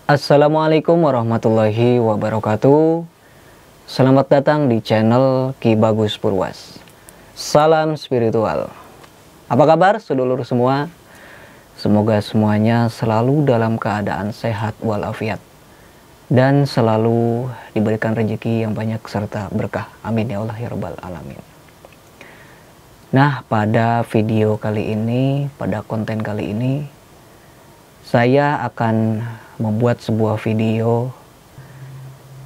Assalamualaikum warahmatullahi wabarakatuh. Selamat datang di channel Ki Bagus Purwas. Salam spiritual. Apa kabar sedulur semua? Semoga semuanya selalu dalam keadaan sehat walafiat dan selalu diberikan rezeki yang banyak serta berkah. Amin ya Allah ya Rabbal Alamin. Nah, pada video kali ini, pada konten kali ini, saya akan membuat sebuah video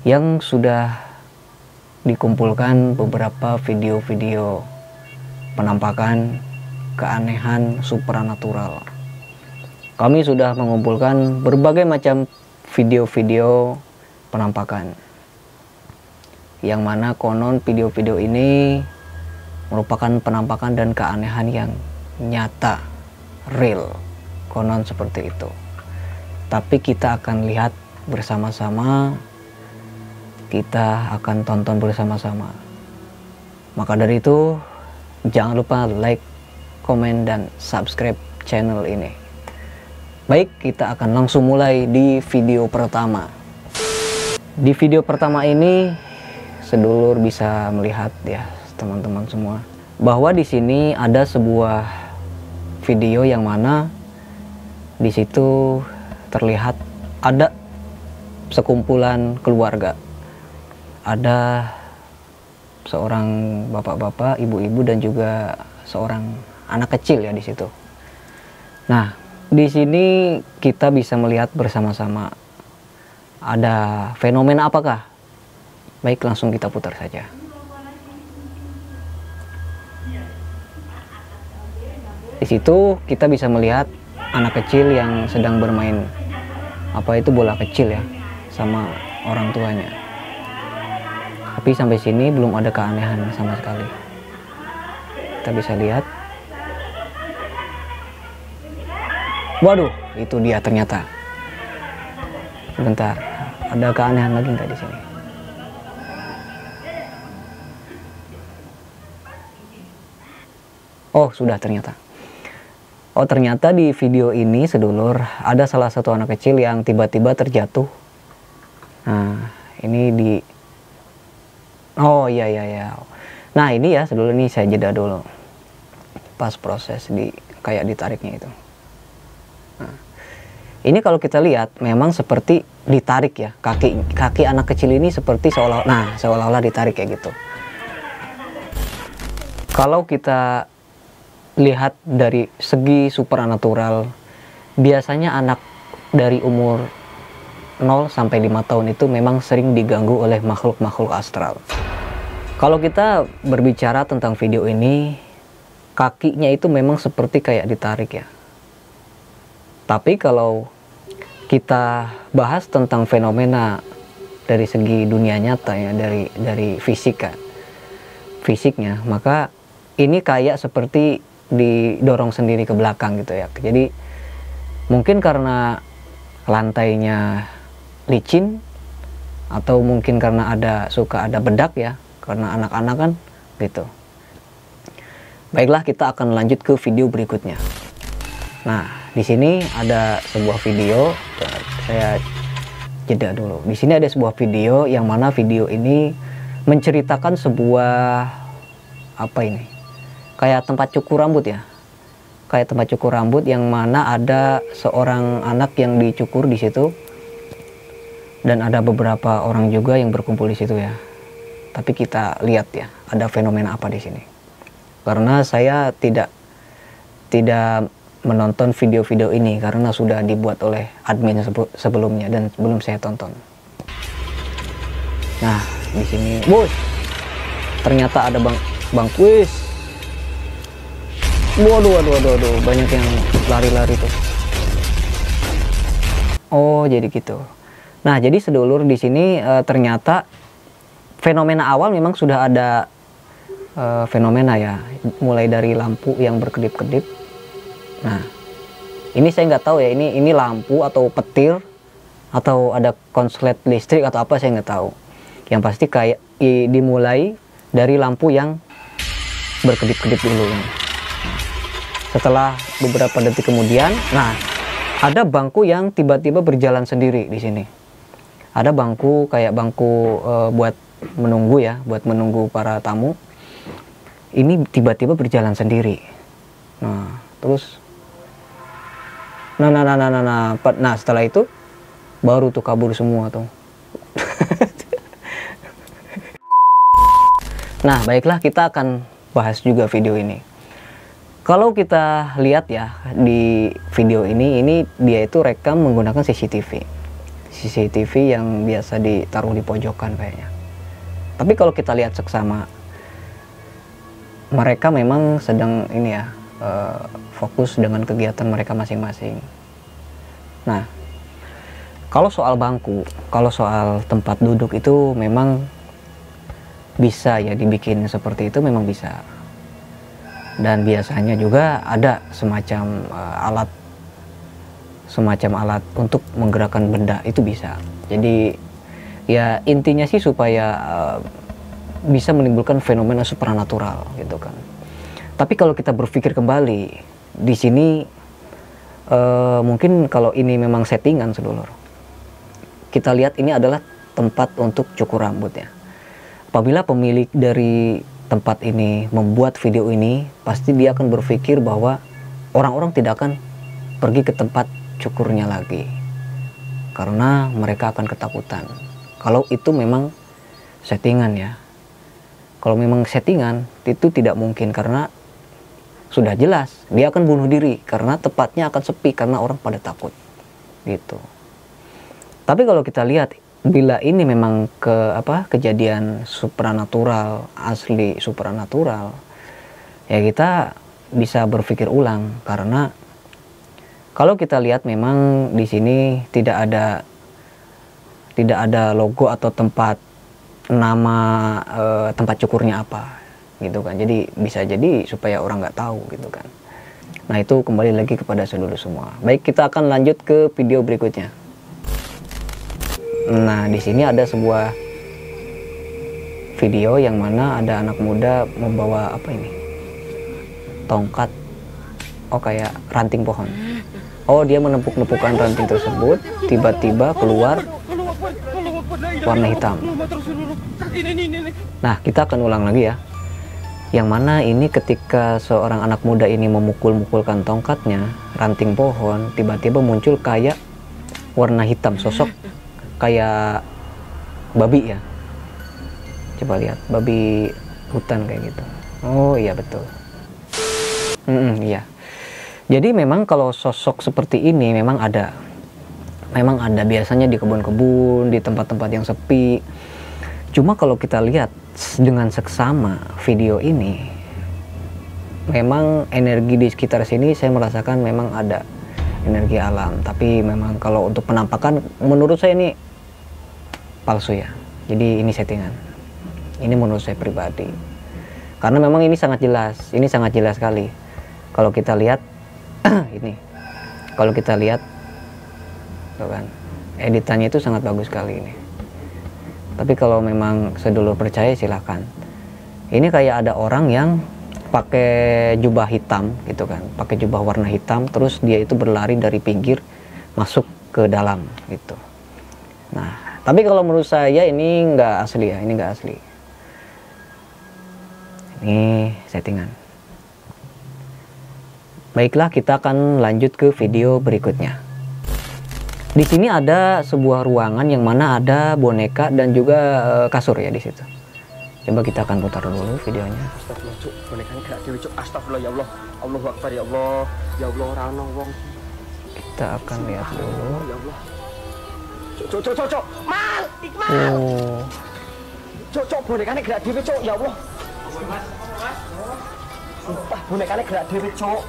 yang sudah dikumpulkan beberapa video-video penampakan keanehan supranatural. Kami sudah mengumpulkan berbagai macam video-video penampakan, yang mana konon video-video ini merupakan penampakan dan keanehan yang nyata, real, konon seperti itu. Tapi kita akan lihat bersama-sama, kita akan tonton bersama-sama. Maka dari itu, jangan lupa like, komen, dan subscribe channel ini. Baik, kita akan langsung mulai di video pertama. Di video pertama ini, sedulur bisa melihat ya, teman-teman semua, bahwa di sini ada sebuah video yang mana di situ terlihat ada sekumpulan keluarga, ada seorang bapak-bapak, ibu-ibu, dan juga seorang anak kecil ya di situ. Nah, di sini kita bisa melihat bersama-sama ada fenomena apakah? Baik, langsung kita putar saja. Di situ kita bisa melihat anak kecil yang sedang bermain bola kecil ya sama orang tuanya. Tapi sampai sini belum ada keanehan sama sekali. Kita bisa lihat. Waduh, itu dia ternyata. Sebentar, ada keanehan lagi nggak di sini? Oh, sudah ternyata. Oh, ternyata di video ini sedulur ada salah satu anak kecil yang tiba-tiba terjatuh. Nah, ini di oh iya. Nah, ini ya sedulur, ini saya jeda dulu. Pas proses kayak ditariknya itu. Nah, ini kalau kita lihat memang seperti ditarik ya. Kaki anak kecil ini seperti seolah-olah ditarik kayak gitu. Kalau kita lihat dari segi supranatural, biasanya anak dari umur 0 sampai 5 tahun itu memang sering diganggu oleh makhluk-makhluk astral. Kalau kita berbicara tentang video ini, kakinya itu memang seperti kayak ditarik ya. Tapi kalau kita bahas tentang fenomena dari segi dunia nyata ya, dari fisiknya, maka ini kayak seperti didorong sendiri ke belakang gitu ya. Jadi mungkin karena lantainya licin, atau mungkin karena suka ada bedak ya, karena anak-anak kan gitu. Baiklah, kita akan lanjut ke video berikutnya. Nah, di sini ada sebuah video, saya jeda dulu. Di sini ada sebuah video yang mana video ini menceritakan sebuah kayak tempat cukur rambut ya, kayak tempat cukur rambut yang mana ada seorang anak yang dicukur di situ, dan ada beberapa orang juga yang berkumpul di situ ya. Tapi kita lihat ya, ada fenomena apa di sini. Karena saya tidak menonton video-video ini karena sudah dibuat oleh admin sebelumnya dan belum saya tonton. Nah, di sini, ternyata ada bang kuis. Waduh, banyak yang lari-lari tuh. Oh, jadi gitu. Nah, jadi sedulur di sini ternyata fenomena awal memang sudah ada fenomena ya, mulai dari lampu yang berkedip-kedip. Nah, ini saya nggak tahu ya, ini lampu atau petir atau ada konslet listrik atau apa, saya nggak tahu. Yang pasti kayak dimulai dari lampu yang berkedip-kedip dulu. Setelah beberapa detik kemudian, nah Ada bangku yang tiba-tiba berjalan sendiri di sini. Ada bangku kayak bangku buat menunggu ya, buat menunggu para tamu. Ini tiba-tiba berjalan sendiri. Nah, terus nah setelah itu baru tuh kabur semua tuh. Nah, baiklah, kita akan bahas juga video ini. Kalau kita lihat ya di video ini dia itu rekam menggunakan CCTV. CCTV yang biasa ditaruh di pojokan kayaknya. Tapi kalau kita lihat seksama, mereka memang sedang ini ya, fokus dengan kegiatan mereka masing-masing. Nah, kalau soal bangku, kalau soal tempat duduk itu memang bisa ya dibikin seperti itu, memang bisa. Dan biasanya juga ada semacam alat untuk menggerakkan benda, itu bisa. Jadi ya intinya sih supaya bisa menimbulkan fenomena supranatural gitu kan. Tapi kalau kita berpikir kembali di sini, mungkin kalau ini memang settingan sedulur, kita lihat ini adalah tempat untuk cukur rambut ya. Apabila pemilik dari tempat ini membuat video ini, pasti dia akan berpikir bahwa orang-orang tidak akan pergi ke tempat cukurnya lagi, karena mereka akan ketakutan. Kalau itu memang settingan ya. Kalau memang settingan, itu tidak mungkin, karena sudah jelas dia akan bunuh diri, karena tempatnya akan sepi karena orang pada takut gitu. Tapi kalau kita lihat, bila ini memang kejadian supranatural, asli supranatural, ya kita bisa berpikir ulang. Karena kalau kita lihat memang di sini tidak ada logo atau nama tempat cukurnya apa gitu kan. Jadi bisa jadi supaya orang nggak tahu gitu kan. Nah, itu kembali lagi kepada sedulur semua. Baik, kita akan lanjut ke video berikutnya. Nah, di sini ada sebuah video yang mana ada anak muda membawa apa ini? Tongkat. Oh, kayak ranting pohon. Oh, dia menepuk-nepukkan ranting tersebut, tiba-tiba keluar warna hitam. Nah, kita akan ulang lagi ya. Yang mana ini ketika seorang anak muda ini memukul-mukulkan tongkatnya, ranting pohon, tiba-tiba muncul kayak warna hitam, sosok kayak babi ya. Coba lihat, babi hutan kayak gitu. Oh iya, betul. Iya. Jadi memang kalau sosok seperti ini memang ada biasanya di kebun-kebun, di tempat-tempat yang sepi. Cuma kalau kita lihat dengan seksama video ini, memang energi di sekitar sini saya merasakan memang ada energi alam. Tapi memang kalau untuk penampakan menurut saya ini palsu ya. Jadi ini settingan. Ini menurut saya pribadi. Karena memang ini sangat jelas sekali. Kalau kita lihat ini. Kalau kita lihat tuh kan, editannya itu sangat bagus sekali ini. Tapi kalau memang sedulur percaya silahkan. Ini kayak ada orang yang pakai jubah hitam gitu kan, pakai jubah warna hitam, terus dia itu berlari dari pinggir masuk ke dalam gitu. Nah, tapi kalau menurut saya ini nggak asli ya, ini nggak asli. Ini settingan. Baiklah, kita akan lanjut ke video berikutnya. Di sini ada sebuah ruangan yang mana ada boneka dan juga kasur ya di situ. Coba kita akan putar dulu videonya. Astagfirullah, cuk. Bonekanya gerak dewe, cuk. Astagfirullah, ya Allah. Allahu Akbar, ya Allah. Ya Allah, ora ono wong. Kita akan lihat dulu. Ya Allah. Cuk. Mal, Iqmal. Oh. Cuk, bonekanya gerak dewe, cuk. Ya Allah. Sumpah, bonekanya gerak dewe, cuk.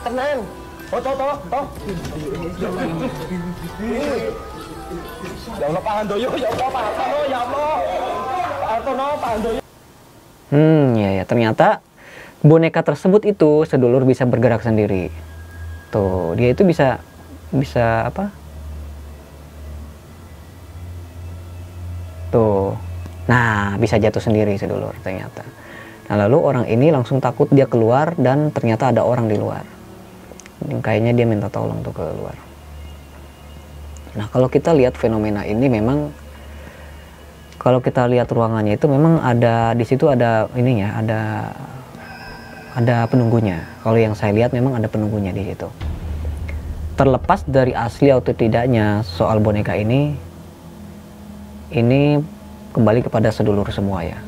Tenang. Toh. Ya Allah, Pandoyo, ya Allah, Pandoyo, ya Allah. Pandoyo. Ya, ternyata boneka tersebut itu sedulur bisa bergerak sendiri. Tuh, dia itu bisa apa? Tuh. Nah, bisa jatuh sendiri sedulur ternyata. Nah, lalu orang ini langsung takut, dia keluar dan ternyata ada orang di luar. kayaknya dia minta tolong tuh keluar. Nah, kalau kita lihat fenomena ini memang, kalau kita lihat ruangannya itu memang ada di situ, ada ininya, ada penunggunya. Kalau yang saya lihat memang ada penunggunya di situ. Terlepas dari asli atau tidaknya soal boneka ini kembali kepada sedulur semua ya.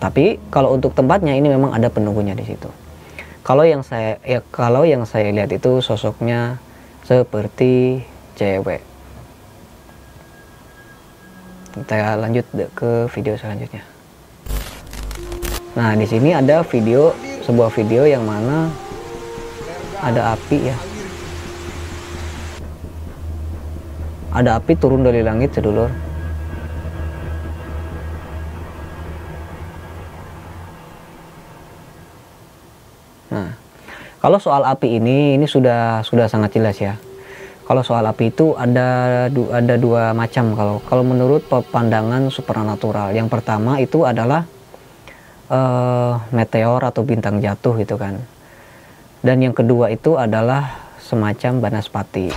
Tapi kalau untuk tempatnya ini memang ada penunggunya di situ. Kalau yang saya lihat itu sosoknya seperti cewek. Kita lanjut ke video selanjutnya. Nah, di sini ada sebuah video yang mana ada api ya. Ada api turun dari langit, sedulur. Nah, kalau soal api ini sudah sangat jelas ya. Kalau soal api itu ada dua macam kalau menurut pandangan supranatural. Yang pertama itu adalah meteor atau bintang jatuh gitu kan. Dan yang kedua itu adalah semacam banaspati.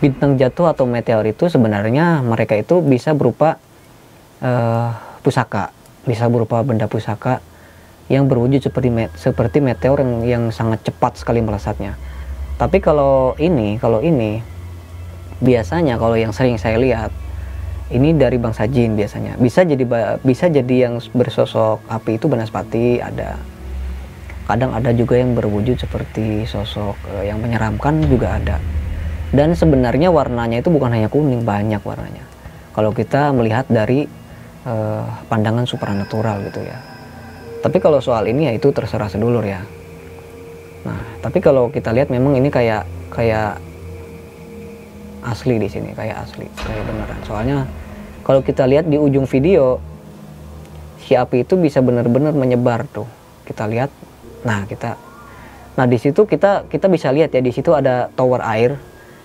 Bintang jatuh atau meteor itu sebenarnya mereka itu bisa berupa pusaka, bisa berupa benda pusaka yang berwujud seperti meteor yang sangat cepat sekali melesatnya. Tapi kalau ini biasanya, kalau yang sering saya lihat ini dari bangsa jin biasanya. Bisa jadi yang bersosok api itu banaspati ada. Kadang ada juga yang berwujud seperti sosok yang menyeramkan juga ada. Dan sebenarnya warnanya itu bukan hanya kuning, banyak warnanya. Kalau kita melihat dari pandangan supranatural gitu ya. Tapi kalau soal ini ya itu terserah sedulur ya. Nah, tapi kalau kita lihat memang ini kayak asli di sini, kayak beneran. Soalnya kalau kita lihat di ujung video, si api itu bisa benar-benar menyebar tuh. Kita lihat. Nah, di situ kita bisa lihat ya, di situ ada tower air,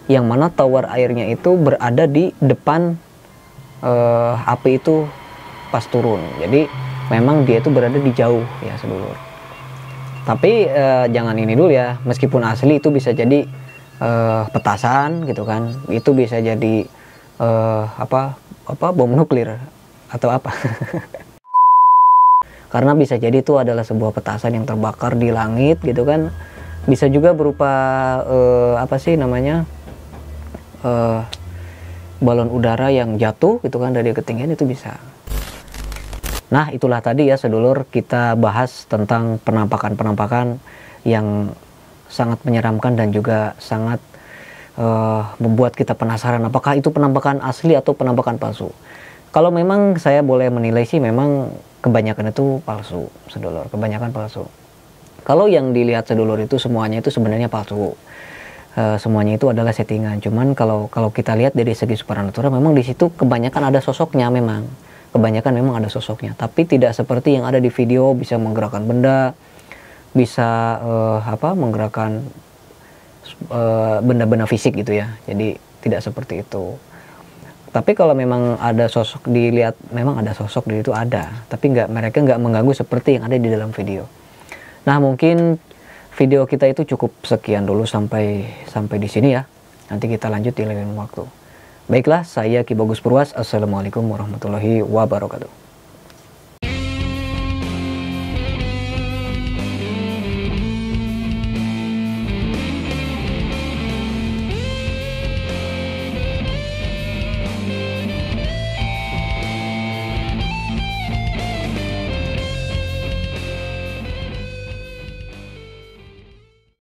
yang mana tower airnya itu berada di depan api itu pas turun. Jadi memang dia itu berada di jauh ya, sedulur. Tapi jangan ini dulu ya, meskipun asli itu bisa jadi petasan gitu kan, itu bisa jadi bom nuklir atau apa. Karena bisa jadi itu adalah sebuah petasan yang terbakar di langit gitu kan. Bisa juga berupa balon udara yang jatuh gitu kan dari ketinggian, itu bisa. Nah, itulah tadi ya sedulur, kita bahas tentang penampakan-penampakan yang sangat menyeramkan dan juga sangat membuat kita penasaran apakah itu penampakan asli atau penampakan palsu. Kalau memang saya boleh menilai sih memang kebanyakan itu palsu, sedulur, kebanyakan palsu. Kalau yang dilihat sedulur itu semuanya itu sebenarnya palsu. Semuanya itu adalah settingan. Cuman kalau kita lihat dari segi supranatural memang di situ kebanyakan ada sosoknya memang. Kebanyakan memang ada sosoknya, tapi tidak seperti yang ada di video bisa menggerakkan benda, bisa menggerakkan benda-benda fisik gitu ya. Jadi tidak seperti itu. Tapi kalau memang ada sosok dilihat, memang ada sosok di situ ada, tapi mereka nggak mengganggu seperti yang ada di dalam video. Nah, mungkin video kita itu cukup sekian dulu sampai di sini ya. Nanti kita lanjut di lain waktu. Baiklah, saya Ki Bagus Purwas. Assalamualaikum warahmatullahi wabarakatuh.